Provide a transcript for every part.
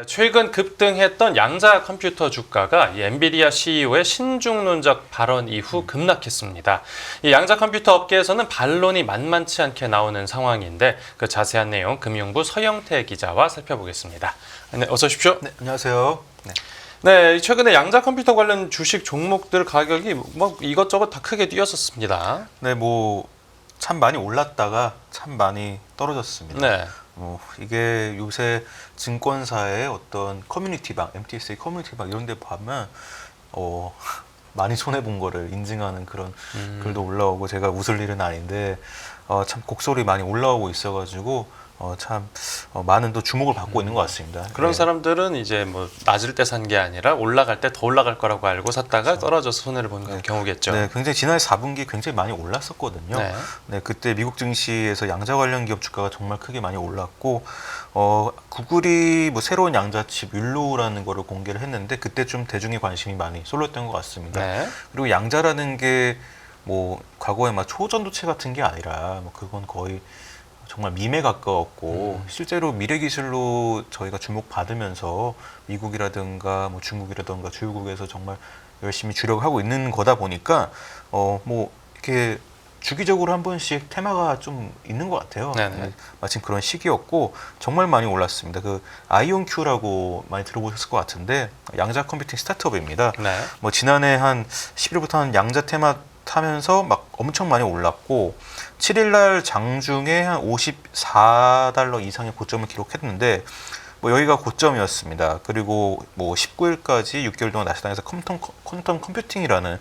최근 급등했던 양자 컴퓨터 주가가 이 엔비디아 CEO의 신중론적 발언 이후 급락했습니다. 이 양자 컴퓨터 업계에서는 반론이 만만치 않게 나오는 상황인데 그 자세한 내용 금융부 서영태 기자와 살펴보겠습니다. 네, 어서 오십시오. 네, 안녕하세요. 네, 최근에 양자 컴퓨터 관련 주식 종목들 가격이 뭐 이것저것 다 크게 뛰었었습니다. 네, 참 많이 올랐다가 참 많이 떨어졌습니다. 네. 이게 요새 증권사의 어떤 커뮤니티방, MTSA 커뮤니티방 이런 데 보면 많이 손해 본 거를 인증하는 그런 글도 올라오고 제가 웃을 일은 아닌데 참 곡소리 많이 올라오고 있어가지고 많은 또 주목을 받고 있는 것 같습니다. 그런 네. 사람들은 이제 뭐 낮을 때 산 게 아니라 올라갈 때 더 올라갈 거라고 알고 샀다가 떨어져서 손해를 보는 경우겠죠. 네, 굉장히 지난해 4분기 굉장히 많이 올랐었거든요. 네. 네, 그때 미국 증시에서 양자 관련 기업 주가가 정말 크게 많이 올랐고 구글이 새로운 양자칩 율로라는 거를 공개를 했는데 그때 좀 대중의 관심이 많이 쏠렸던 것 같습니다. 네. 그리고 양자라는 게 과거에 초전도체 같은 게 아니라 그건 거의 정말 밈에 가까웠고 실제로 미래 기술로 저희가 주목받으면서 미국이라든가 중국이라든가 주요국에서 정말 열심히 주력을 하고 있는 거다 보니까 이렇게 주기적으로 한 번씩 테마가 좀 있는 것 같아요. 네네. 마침 그런 시기였고 정말 많이 올랐습니다. 그 아이온큐라고 많이 들어보셨을 것 같은데 양자 컴퓨팅 스타트업입니다. 네. 지난해 한 10일부터 한 양자 테마 타면서 엄청 많이 올랐고 7일날 장중에 한 $54 이상의 고점을 기록했는데 여기가 고점이었습니다. 그리고 19일까지 6개월 동안 나스닥에서 퀀텀 컴퓨팅이라는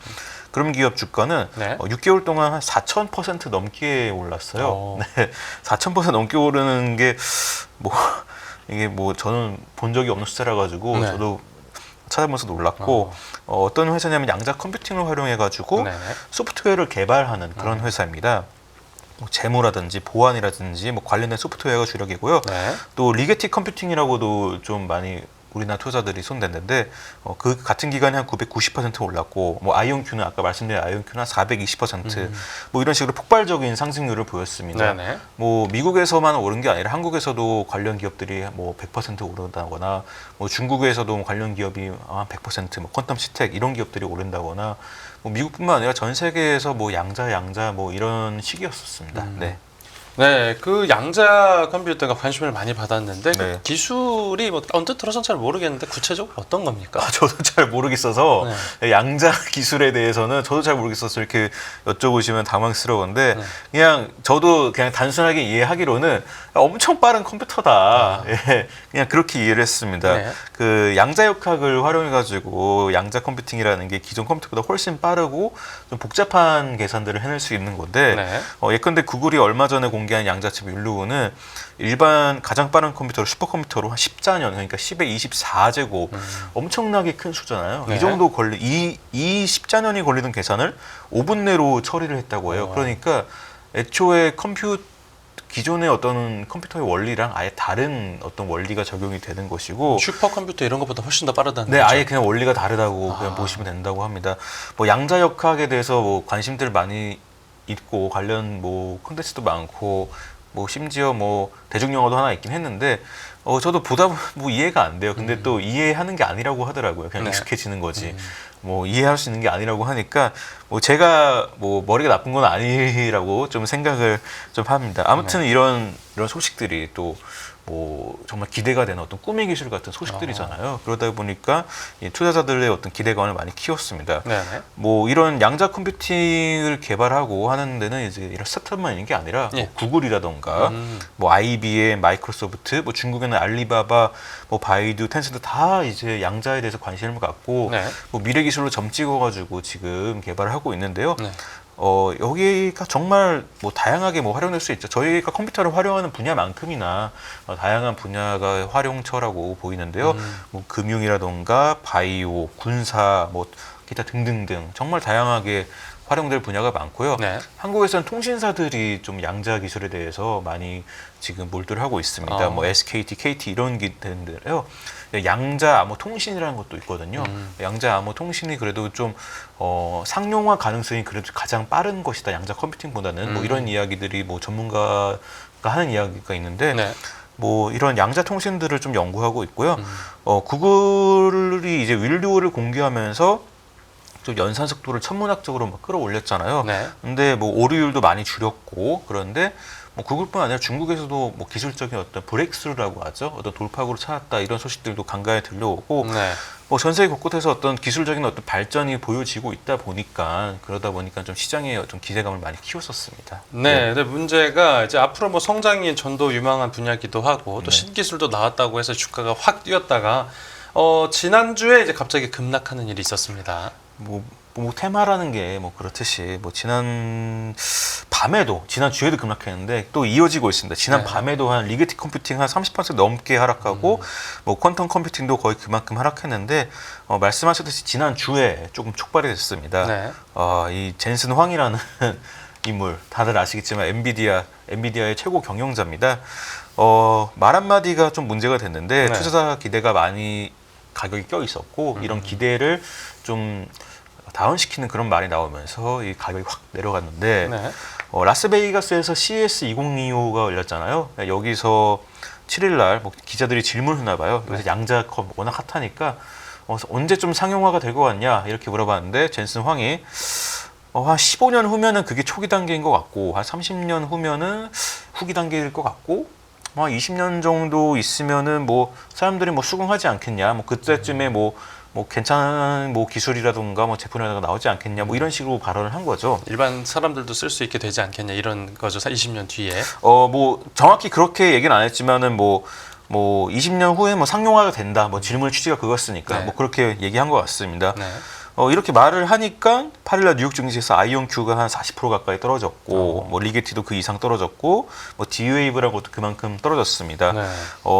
그런 기업 주가는 네. 6개월 동안 한 4,000% 넘게 올랐어요. 네, 4,000% 넘게 오르는 게 이게 저는 본 적이 없는 숫자라 가지고 네. 저도 찾아보면서 놀랐고 어떤 회사냐면 양자 컴퓨팅을 활용해 가지고 네네. 소프트웨어를 개발하는 그런 회사입니다. 재무라든지 보안이라든지 관련된 소프트웨어가 주력이고요. 네. 또 리게티 컴퓨팅이라고도 좀 많이 우리나라 투자들이 손댔는데 그 같은 기간에 한 990% 올랐고 아이온큐는 아까 말씀드린 아이온큐는 한 420% 이런 식으로 폭발적인 상승률을 보였습니다. 네네. 미국에서만 오른 게 아니라 한국에서도 관련 기업들이 100% 오른다거나 중국에서도 관련 기업이 한 100% 퀀텀 시텍 이런 기업들이 오른다거나 미국뿐만 아니라 전 세계에서 양자 이런 시기였었습니다. 네. 네, 그 양자 컴퓨터가 관심을 많이 받았는데 네. 그 기술이 언뜻 들어서는 잘 모르겠는데 구체적으로 어떤 겁니까? 저도 잘 모르겠어서 양자 기술에 대해서는 저도 잘 모르겠어서 이렇게 여쭤보시면 당황스러운데 그냥 저도 그냥 단순하게 이해하기로는 엄청 빠른 컴퓨터다. 예, 그냥 그렇게 이해를 했습니다. 네. 그 양자역학을 활용해 가지고 양자 컴퓨팅이라는 게 기존 컴퓨터보다 훨씬 빠르고 좀 복잡한 계산들을 해낼 수 있는 건데 네. 예컨대 구글이 얼마 전에 공개한 양자칩 율로우는 일반 가장 빠른 컴퓨터로 슈퍼컴퓨터로 한 14년 그러니까 10의 24제곱 엄청나게 큰 수잖아요. 네. 이 정도 이 14년이 걸리는 계산을 5분 내로 처리를 했다고 해요. 그러니까 애초에 기존의 어떤 컴퓨터의 원리랑 아예 다른 어떤 원리가 적용이 되는 것이고 슈퍼컴퓨터 이런 것보다 훨씬 더 빠르다는 네, 거죠? 아예 그냥 원리가 다르다고 그냥 보시면 된다고 합니다. 양자역학에 대해서 관심들 많이 있고 관련 콘텐츠도 많고 심지어 대중 영화도 하나 있긴 했는데 저도 보다 이해가 안 돼요. 근데 또 이해하는 게 아니라고 하더라고요. 그냥 네. 익숙해지는 거지. 이해할 수 있는 게 아니라고 하니까 제가 머리가 나쁜 건 아니라고 좀 생각을 좀 합니다. 아무튼 이런 소식들이 또 정말 기대가 되는 어떤 꿈의 기술 같은 소식들이잖아요. 그러다 보니까 이 투자자들의 어떤 기대감을 많이 키웠습니다. 네네. 이런 양자 컴퓨팅을 개발하고 하는 데는 이제 이런 스타트업만 있는 게 아니라 구글이라던가 IBM, 마이크로소프트, 중국에는 알리바바, 바이두, 텐센트 다 이제 양자에 대해서 관심을 갖고 네. 미래 기술로 점 찍어가지고 지금 개발을 하고 있는데요. 네. 여기가 정말 다양하게 활용될 수 있죠. 저희가 컴퓨터를 활용하는 분야만큼이나 다양한 분야가 활용처라고 보이는데요. 금융이라던가 바이오, 군사, 기타 등등등 정말 다양하게 활용될 분야가 많고요. 네. 한국에서는 통신사들이 좀 양자 기술에 대해서 많이 지금 몰두를 하고 있습니다. SKT, KT 이런 기들인데요. 양자 암호 통신이라는 것도 있거든요. 양자 암호 통신이 그래도 좀 상용화 가능성이 그래도 가장 빠른 것이다. 양자 컴퓨팅보다는 이런 이야기들이 전문가가 하는 이야기가 있는데 네. 뭐 이런 양자 통신들을 좀 연구하고 있고요. 구글이 이제 윌류를 공개하면서 좀 연산 속도를 천문학적으로 막 끌어올렸잖아요. 네. 근데 뭐 오류율도 많이 줄였고 그런데 뭐 구글뿐 아니라 중국에서도 뭐 기술적인 어떤 브레이크스루라고 하죠. 어떤 돌파구를 찾았다 이런 소식들도 간간히 들려오고 네. 뭐 전 세계 곳곳에서 어떤 기술적인 어떤 발전이 보여지고 있다 보니까 그러다 보니까 좀 시장에 좀 기대감을 많이 키웠었습니다. 네, 근데 문제가 이제 앞으로 뭐 성장이 전도 유망한 분야기도 하고 또 네. 신기술도 나왔다고 해서 주가가 확 뛰었다가 지난주에 이제 갑자기 급락하는 일이 있었습니다. 뭐 테마라는 게 뭐 그렇듯이 뭐 지난 주에도 급락했는데 또 이어지고 있습니다. 지난 네. 밤에도 한 리게티 컴퓨팅 한 30% 넘게 하락하고 뭐 퀀텀 컴퓨팅도 거의 그만큼 하락했는데 말씀하셨듯이 지난 주에 조금 촉발이 됐습니다. 네. 이 젠슨 황이라는 인물 다들 아시겠지만 엔비디아의 최고 경영자입니다. 말 한마디가 좀 문제가 됐는데 네. 투자자 기대가 많이 가격이 껴 있었고 이런 기대를 좀 다운시키는 그런 말이 나오면서 이 가격이 확 내려갔는데 네. 라스베이거스에서 CES 2025가 열렸잖아요. 여기서 7일날 뭐 기자들이 질문했나 봐요. 여기서 양자컴 워낙 핫하니까 언제쯤 상용화가 될 것 같냐 이렇게 물어봤는데 젠슨 황이 한 15년 후면은 그게 초기 단계인 것 같고 한 30년 후면은 후기 단계일 것 같고 한 20년 정도 있으면은 뭐 사람들이 뭐 수긍하지 않겠냐 뭐 그때쯤에 뭐 괜찮은 뭐 기술이라든가 뭐 제품이라든가 나오지 않겠냐 뭐 이런 식으로 발언을 한 거죠. 일반 사람들도 쓸 수 있게 되지 않겠냐 이런 거죠. 20년 뒤에. 뭐 정확히 그렇게 얘기는 안 했지만은 뭐 20년 후에 뭐 상용화가 된다. 뭐 질문 취지가 그거였으니까 네. 뭐 그렇게 얘기한 것 같습니다. 네. 이렇게 말을 하니까 8일날 뉴욕 증시에서 아이온큐가 한 40% 가까이 떨어졌고 뭐 리게티도 그 이상 떨어졌고 뭐 디웨이브라는 것도 그만큼 떨어졌습니다. 네.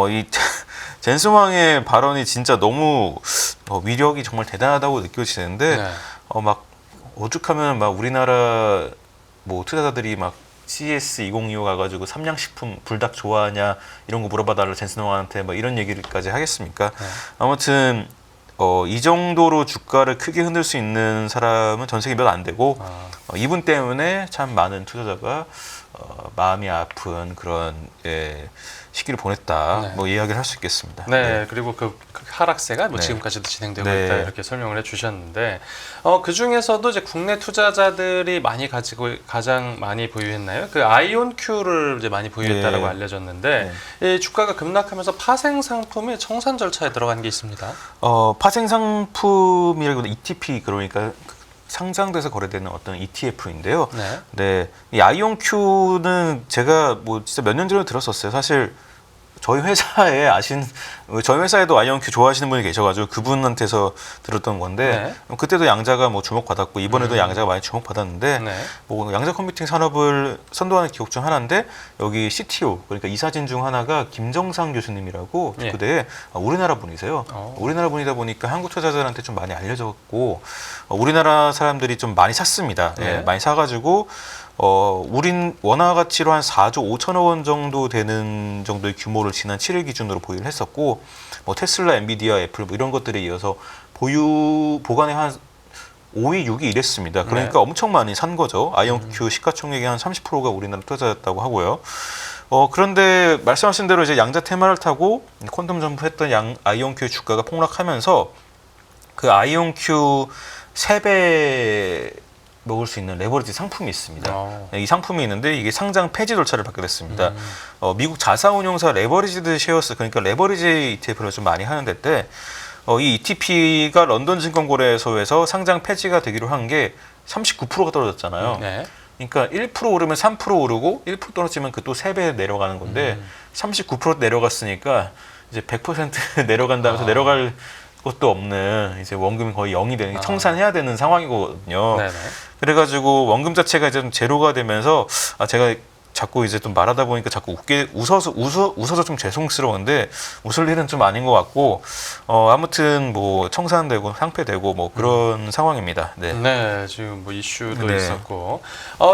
이 젠슨 황의 발언이 진짜 너무 위력이 정말 대단하다고 느껴지는데 네. 막 오죽하면 막 우리나라 뭐 투자자들이 막 CES 2025 가가지고 삼양식품 불닭 좋아하냐 이런 거 물어봐달라 젠슨 황한테 뭐 이런 얘기를까지 하겠습니까? 네. 아무튼 이 정도로 주가를 크게 흔들 수 있는 사람은 전 세계 몇 안 되고 이분 때문에 참 많은 투자자가 마음이 아픈 그런 시기를 보냈다. 네. 뭐 이야기를 할 수 있겠습니다. 네, 그리고 그 하락세가 뭐 네. 지금까지도 진행되고 네. 있다 이렇게 설명을 해주셨는데 그 중에서도 이제 국내 투자자들이 가장 많이 보유했나요? 그 아이온큐를 이제 많이 보유했다라고 네. 알려졌는데 이 주가가 급락하면서 파생 상품의 청산 절차에 들어간 게 있습니다. 파생 상품이라기보다 ETP 그러니까 상장돼서 거래되는 어떤 ETF인데요. 네. 네, 이 아이온큐는 제가 뭐 진짜 몇 년 전에 들었었어요. 사실 저희 회사에도 아이온큐 좋아하시는 분이 계셔가지고 그분한테서 들었던 건데 그때도 양자가 뭐 주목받았고 이번에도 양자가 많이 주목받았는데 네. 뭐 양자 컴퓨팅 산업을 선도하는 기업 중 하나인데 여기 CTO 그러니까 이사진 중 하나가 김정상 교수님이라고 주크대에 우리나라 분이세요. 우리나라 분이다 보니까 한국 투자자들한테 좀 많이 알려졌고 우리나라 사람들이 좀 많이 샀습니다. 네. 많이 사가지고 우린 원화 가치로 한 4조 5천억 원 정도 되는 정도의 규모를 지난 7일 기준으로 보유를 했었고 뭐 테슬라, 엔비디아, 애플 뭐 이런 것들에 이어서 보관에 한 5위, 6위 이랬습니다. 그러니까 네. 엄청 많이 산 거죠. 아이온큐 시가총액의 한 30%가 우리나라 투자였다고 하고요. 그런데 말씀하신 대로 이제 양자 테마를 타고 퀀텀 점프했던 아이온큐 주가가 폭락하면서 그 아이온큐 3배 먹을 수 있는 레버리지 상품이 있습니다. 이 상품이 있는데 이게 상장 폐지 절차를 받게 됐습니다. 미국 자사운용사 레버리지드 쉐어스 그러니까 레버리지 ETF를 좀 많이 하는 데때 이 ETP가 런던 증권거래소에서 상장 폐지가 되기로 한 게 39%가 떨어졌잖아요. 네. 그러니까 1% 오르면 3% 오르고 1% 떨어지면 그 또 3배 내려가는 건데 39% 내려갔으니까 이제 100% 내려간다면서 내려갈 것도 없는 이제 원금이 거의 0이 되는 청산해야 되는 상황이거든요. 네네. 그래가지고 원금 자체가 이제 좀 제로가 되면서 제가 자꾸 이제 좀 말하다 보니까 자꾸 웃어서 좀 죄송스러운데 웃을 일은 좀 아닌 것 같고 아무튼 뭐 청산되고 상폐되고 뭐 그런 상황입니다. 네. 네, 지금 뭐 이슈도 네. 있었고.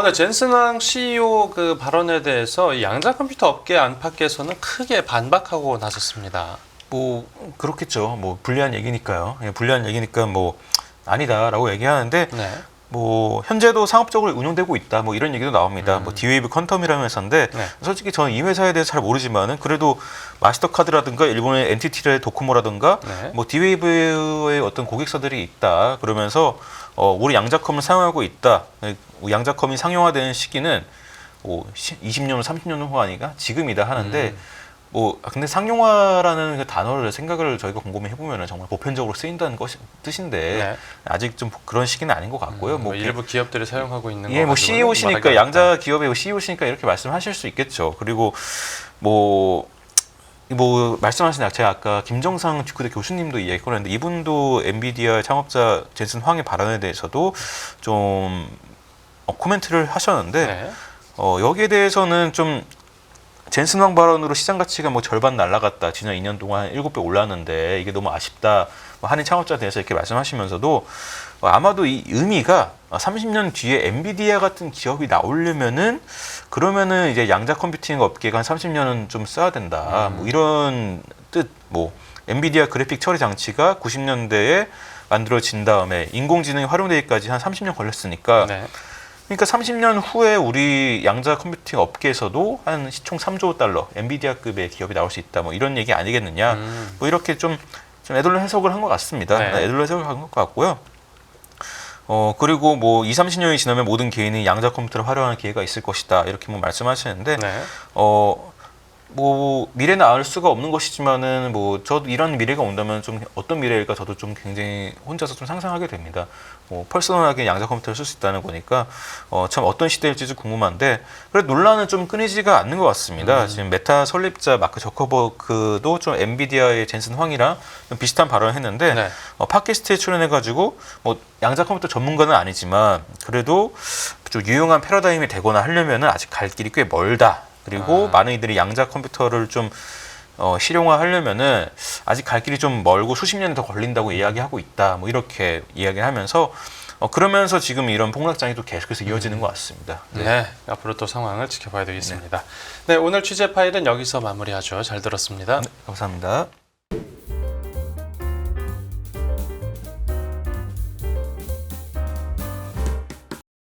네, 젠슨 황 CEO 그 발언에 대해서 이 양자 컴퓨터 업계 안팎에서는 크게 반박하고 나섰습니다. 뭐 그렇겠죠. 뭐 불리한 얘기니까요. 불리한 얘기니까 뭐 아니다라고 얘기하는데 네. 뭐 현재도 상업적으로 운영되고 있다 뭐 이런 얘기도 나옵니다. 뭐 D-Wave 퀀텀이라는 회사인데 네. 솔직히 저는 이 회사에 대해서 잘 모르지만은 그래도 마스터카드라든가 일본의 NTT의 도코모라든가 네. 뭐 D-Wave의 어떤 고객사들이 있다 그러면서 우리 양자컴을 사용하고 있다. 양자컴이 상용화되는 시기는 뭐 20년, 30년 후 아니가 지금이다 하는데 뭐 근데 상용화라는 그 단어를 생각을 저희가 곰곰이 해보면은 정말 보편적으로 쓰인다는 뜻인데 네. 아직 좀 그런 시기는 아닌 것 같고요. 뭐 일부 기업들이 사용하고 있는 거 예, 뭐 가지고는 CEO시니까 말하기 양자 기업의 CEO시니까 이렇게 말씀하실 수 있겠죠. 그리고 뭐 말씀하신 제가 아까 김정상 주크대 교수님도 이야기 꺼냈는데 이분도 엔비디아 창업자 젠슨 황의 발언에 대해서도 좀 코멘트를 하셨는데 네. 여기에 대해서는 좀 젠슨 황 발언으로 시장 가치가 뭐 절반 날라갔다. 지난 2년 동안 7배 올랐는데 이게 너무 아쉽다. 뭐 한인 창업자에 대해서 이렇게 말씀하시면서도 아마도 이 의미가 30년 뒤에 엔비디아 같은 기업이 나오려면은 그러면은 이제 양자 컴퓨팅 업계가 한 30년은 좀 써야 된다. 뭐 이런 뜻. 뭐 엔비디아 그래픽 처리 장치가 90년대에 만들어진 다음에 인공지능이 활용되기까지 한 30년 걸렸으니까 네. 그러니까 30년 후에 우리 양자 컴퓨팅 업계에서도 한 시총 3조 달러 엔비디아급의 기업이 나올 수 있다. 뭐 이런 얘기 아니겠느냐. 뭐 이렇게 좀 애들로 해석을 한 것 같습니다. 네. 애들로 해석을 한 것 같고요. 그리고 뭐 20, 30년이 지나면 모든 개인이 양자 컴퓨터를 활용하는 기회가 있을 것이다. 이렇게 뭐 말씀하시는데 네. 뭐 미래는 알 수가 없는 것이지만은 뭐 저도 이런 미래가 온다면 좀 어떤 미래일까 저도 좀 굉장히 혼자서 좀 상상하게 됩니다. 뭐 퍼스널하게 양자 컴퓨터를 쓸 수 있다는 거니까 참 어떤 시대일지도 궁금한데 그래도 논란은 좀 끊이지가 않는 것 같습니다. 지금 메타 설립자 마크 저커버그도 좀 엔비디아의 젠슨 황이랑 좀 비슷한 발언을 했는데 네. 팟캐스트에 출연해가지고 뭐 양자 컴퓨터 전문가는 아니지만 그래도 좀 유용한 패러다임이 되거나 하려면은 아직 갈 길이 꽤 멀다. 그리고 많은 이들이 양자 컴퓨터를 좀 실용화하려면은 아직 갈 길이 좀 멀고 수십 년이 더 걸린다고 이야기하고 있다. 뭐 이렇게 이야기하면서 그러면서 지금 이런 폭락장이 또 계속해서 이어지는 것 같습니다. 네. 앞으로 또 상황을 지켜봐야 되겠습니다. 네, 오늘 취재 파일은 여기서 마무리하죠. 잘 들었습니다. 감사합니다.